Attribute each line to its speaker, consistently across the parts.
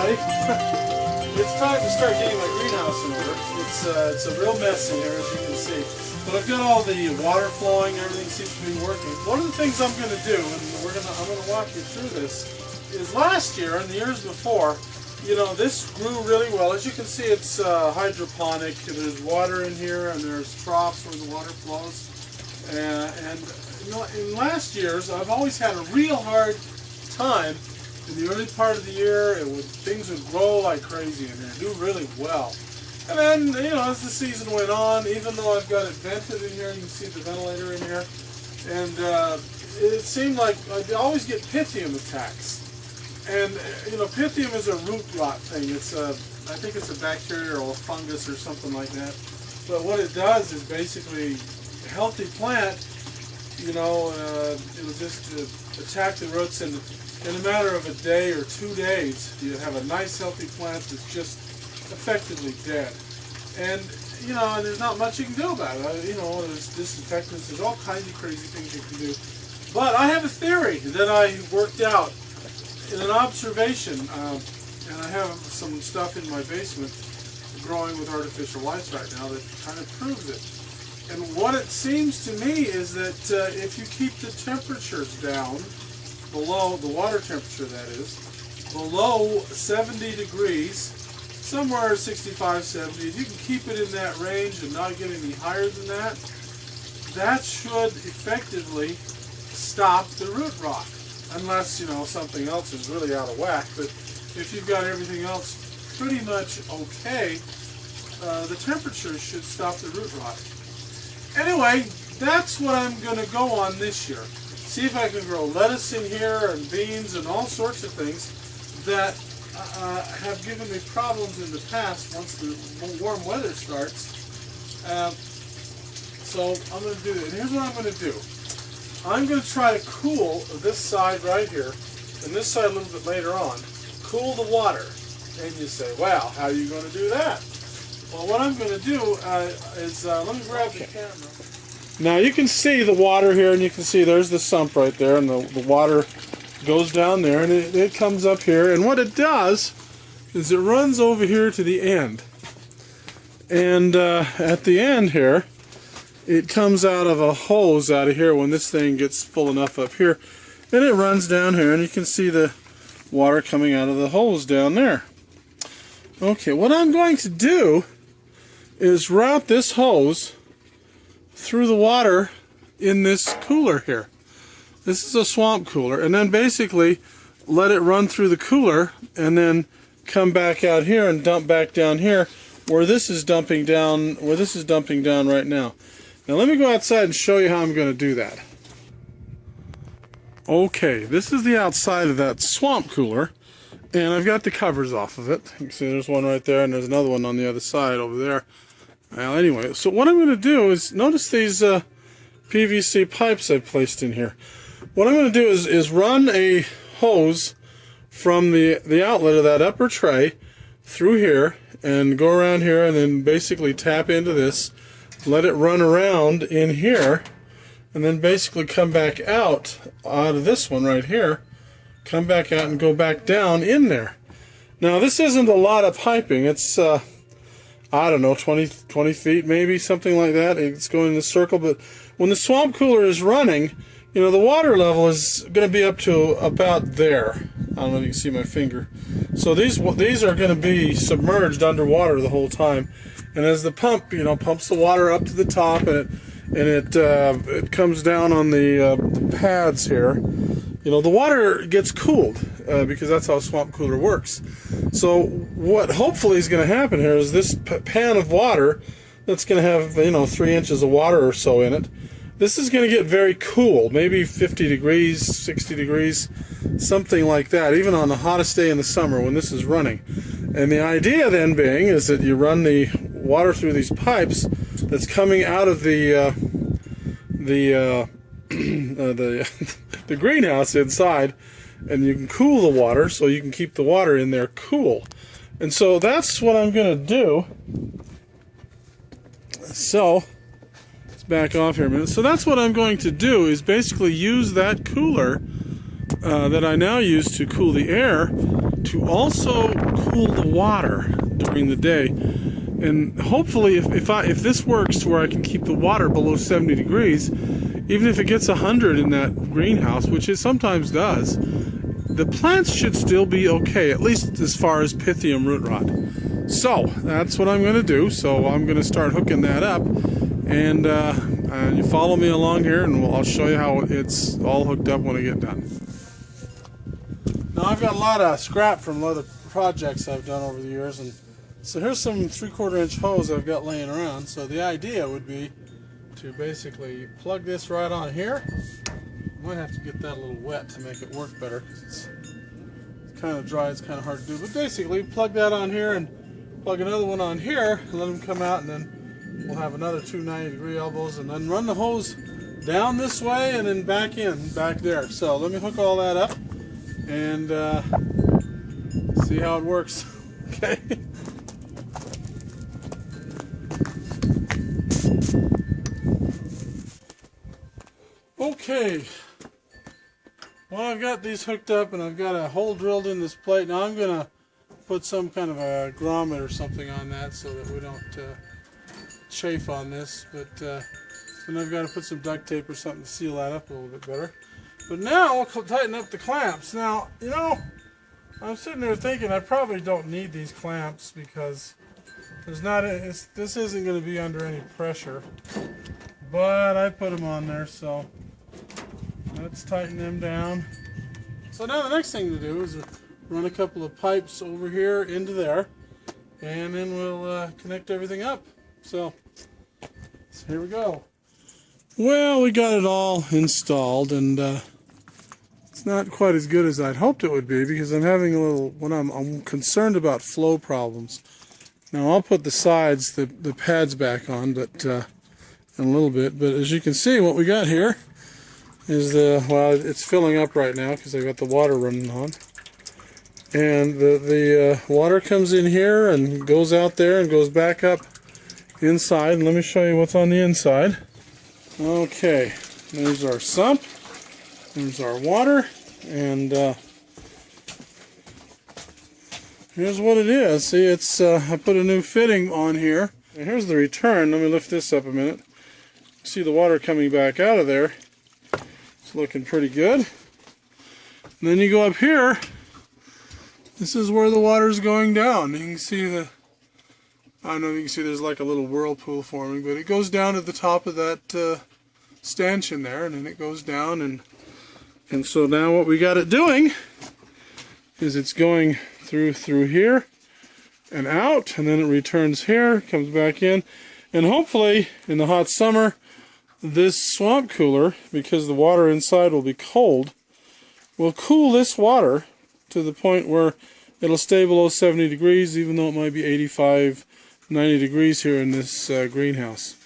Speaker 1: everybody. It's time to start getting my greenhouse in order. It's a real mess in here, as you can see. But I've got all the water flowing, everything seems to be working. One of the things I'm going to do, and I'm going to walk you through this, is last year and the years before, you know, this grew really well. As you can see, it's hydroponic. There's water in here, and there's troughs where the water flows. And you know, in last years, I've always had a real hard time. In the early part of the year, things would grow like crazy in here, do really well. And then, you know, as the season went on, even though I've got it vented in here, you can see the ventilator in here, and it seemed like I'd always get pythium attacks. And, you know, pythium is a root rot thing. It's I think it's a bacteria or a fungus or something like that. But what it does is basically a healthy plant, you know, it'll just attack the roots, and in a matter of a day or 2 days, you have a nice healthy plant that's just effectively dead. And, you know, and there's not much you can do about it. You know, there's disinfectants, there's all kinds of crazy things you can do. But I have a theory that I worked out in an observation, and I have some stuff in my basement growing with artificial lights right now that kind of proves it. And what it seems to me is that if you keep the temperatures down, below, the water temperature that is, below 70 degrees, somewhere 65, 70, if you can keep it in that range and not get any higher than that, that should effectively stop the root rot. Unless, you know, something else is really out of whack. But if you've got everything else pretty much okay, the temperature should stop the root rot. Anyway, that's what I'm going to go on this year. See if I can grow lettuce in here and beans and all sorts of things that have given me problems in the past once the warm weather starts. So I'm going to do that. And here's what I'm going to do. I'm going to try to cool this side right here and this side a little bit later on. Cool the water. And you say, wow, how are you going to do that? Well, what I'm going to do is, let me grab the camera. Now you can see the water here, and you can see there's the sump right there, and the water goes down there, and it comes up here, and what it does is it runs over here to the end. And at the end here, it comes out of a hose out of here when this thing gets full enough up here, and it runs down here, and you can see the water coming out of the hose down there. Okay, what I'm going to do is route this hose through the water in this cooler here. This is a swamp cooler, and then basically let it run through the cooler and then come back out here and dump back down here where this is dumping down right now. Now let me go outside and show you how I'm going to do that. Okay, this is the outside of that swamp cooler, and I've got the covers off of it. You can see there's one right there, and there's another one on the other side over there. Well, anyway, so what I'm going to do is, notice these PVC pipes I've placed in here. What I'm going to do is run a hose from the outlet of that upper tray through here and go around here and then basically tap into this, let it run around in here, and then basically come back out of this one right here, come back out and go back down in there. Now this isn't a lot of piping. It's I don't know, 20 feet maybe, something like that. It's going in a circle, but when the swamp cooler is running, you know, the water level is going to be up to about there. I don't know if you can see my finger. So these are going to be submerged underwater the whole time. And as the pump, you know, pumps the water up to the top, and it comes down on the pads here, you know, the water gets cooled because that's how a swamp cooler works. So what hopefully is going to happen here is this pan of water that's going to have, you know, 3 inches of water or so in it. This is going to get very cool, maybe 50 degrees, 60 degrees, something like that, even on the hottest day in the summer when this is running. And the idea then being is that you run the water through these pipes that's coming out of the greenhouse inside, and you can cool the water so you can keep the water in there cool. And so that's what I'm going to do. So let's back off here a minute. So that's what I'm going to do, is basically use that cooler that I now use to cool the air to also cool the water during the day. And hopefully if this works to where I can keep the water below 70 degrees, even if it gets 100 in that greenhouse, which it sometimes does, the plants should still be okay, at least as far as pythium root rot. So that's what I'm going to do. So I'm going to start hooking that up, and you follow me along here, and I'll show you how it's all hooked up when I get done. Now I've got a lot of scrap from other projects I've done over the years, and so here's some 3/4 inch hose I've got laying around. So the idea would be to basically plug this right on here. Might have to get that a little wet to make it work better, because it's kind of dry, it's kind of hard to do. But basically, plug that on here and plug another one on here, and let them come out, and then we'll have another 2 90-degree elbows, and then run the hose down this way and then back there. So let me hook all that up and see how it works. Okay. Okay, well, I've got these hooked up and I've got a hole drilled in this plate. Now I'm going to put some kind of a grommet or something on that so that we don't chafe on this. But then I've got to put some duct tape or something to seal that up a little bit better. But now I'll tighten up the clamps. Now, you know, I'm sitting there thinking I probably don't need these clamps because this isn't going to be under any pressure. But I put them on there, so let's tighten them down. So now the next thing to do is run a couple of pipes over here into there, and then we'll connect everything up. So here we go. Well, we got it all installed, and it's not quite as good as I'd hoped it would be, because I'm having a little, I'm concerned about flow problems. Now I'll put the sides, the pads back on, but in a little bit. But as you can see, what we got here is well, it's filling up right now because I've got the water running on, and the water comes in here and goes out there and goes back up inside. And let me show you what's on the inside. Okay, there's our sump, there's our water, and here's what it is. See, it's I put a new fitting on here, and here's the return. Let me lift this up a minute. See the water coming back out of there. It's looking pretty good. And then you go up here. This is where the water's going down. You can see I don't know if you can see there's like a little whirlpool forming, but it goes down at the top of that stanchion there, and then it goes down, and so now what we got it doing is it's going through here and out, and then it returns here, comes back in, and hopefully in the hot summer, this swamp cooler, because the water inside will be cold, will cool this water to the point where it'll stay below 70 degrees, even though it might be 85, 90 degrees here in this greenhouse.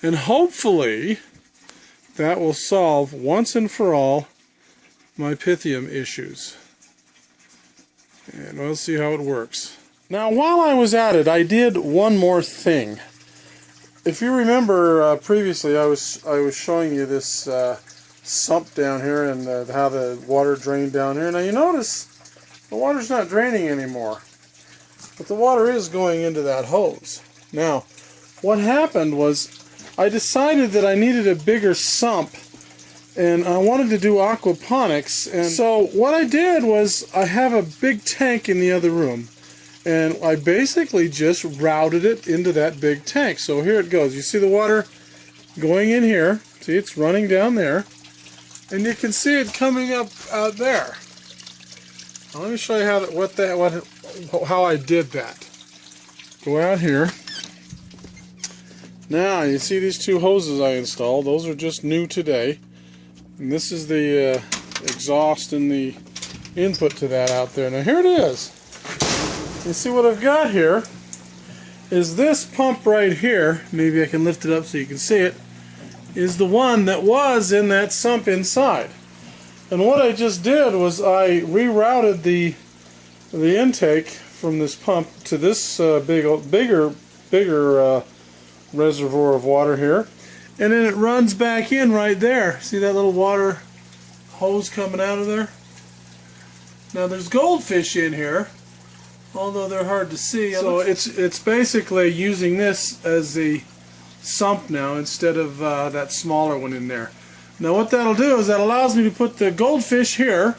Speaker 1: And hopefully that will solve once and for all my pythium issues. And we'll see how it works. Now, while I was at it, I did one more thing. If you remember previously, I was showing you this sump down here and how the water drained down here. Now you notice the water's not draining anymore, but the water is going into that hose. Now, what happened was I decided that I needed a bigger sump, and I wanted to do aquaponics. And so what I did was I have a big tank in the other room, and I basically just routed it into that big tank. So here it goes. You see the water going in here. See, it's running down there. And you can see it coming up out there. Now, let me show you how I did that. Go out here. Now, you see these two hoses I installed. Those are just new today. And this is the exhaust and the input to that out there. Now, here it is. You see what I've got here is this pump right here. Maybe I can lift it up so you can see it. Is the one that was in that sump inside. And what I just did was I rerouted the intake from this pump to this bigger reservoir of water here, and then it runs back in right there. See that little water hose coming out of there? Now there's goldfish in here, although they're hard to see. So it's basically using this as the sump now instead of that smaller one in there. Now what that'll do is that allows me to put the goldfish here,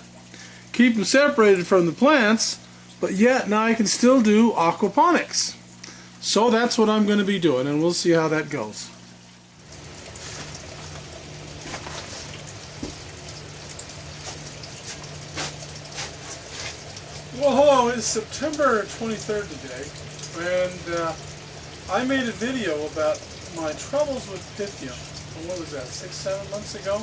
Speaker 1: keep them separated from the plants, but yet now I can still do aquaponics. So that's what I'm going to be doing, and we'll see how that goes. Well, hello, it's September 23rd today, and I made a video about my troubles with pythium. What was that, 6-7 months ago?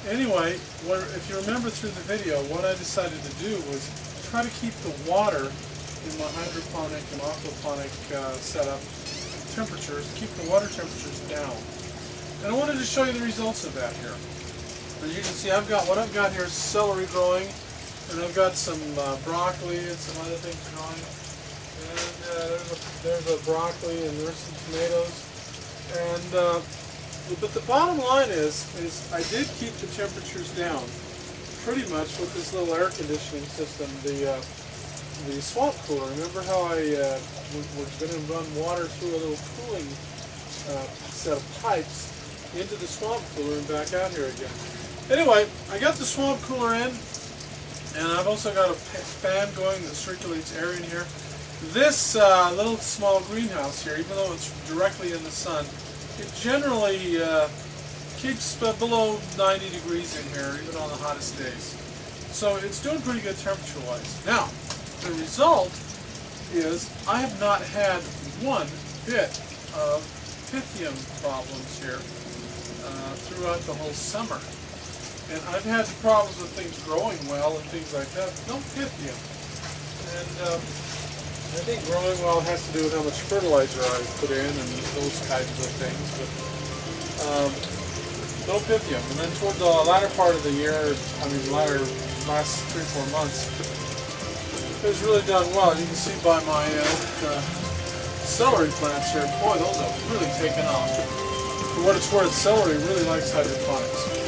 Speaker 1: Anyway, if you remember through the video, what I decided to do was try to keep the water in my hydroponic and aquaponic setup temperatures, keep the water temperatures down. And I wanted to show you the results of that here. As you can see, what I've got here is celery growing, and I've got some broccoli and some other things growing. And there's a broccoli, and there's some tomatoes. And but the bottom line is I did keep the temperatures down pretty much with this little air conditioning system, the swamp cooler. Remember how we're going to run water through a little cooling set of pipes into the swamp cooler and back out here again. Anyway, I got the swamp cooler in, and I've also got a fan going that circulates air in here. This little small greenhouse here, even though it's directly in the sun, it generally keeps below 90 degrees in here, even on the hottest days. So it's doing pretty good temperature-wise. Now, the result is I have not had one bit of pythium problems here throughout the whole summer. And I've had problems with things growing well and things like that, but no pythium. And I think growing well has to do with how much fertilizer I put in and those kinds of things, but no pythium. And then toward the latter part of the year, last 3-4 months, it's really done well. You can see by my celery plants here, boy, those have really taken off. For what it's worth, celery really likes hydroponics.